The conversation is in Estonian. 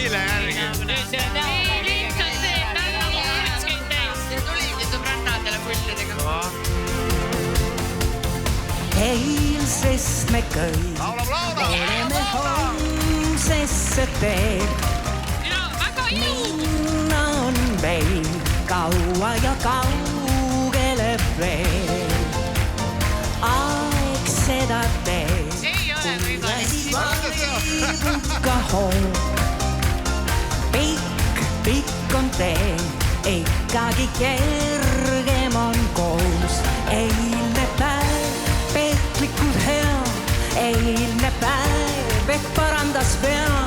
eile järgi. Lihtsalt see, et nagu ükskeid täis. See tuligi sõbrannadele pullidega. Eilsest me kõik oleme homsesse teed. Väga jõu! Minna on meil kaua ja kaugele veel. Aeg seda teed. Ei ole võimalik. Ka hoog. Pikk on tee, ikkagi kergem on koos. Eilne päev, peetlikult hea, eilne päev, ehk parandas pea,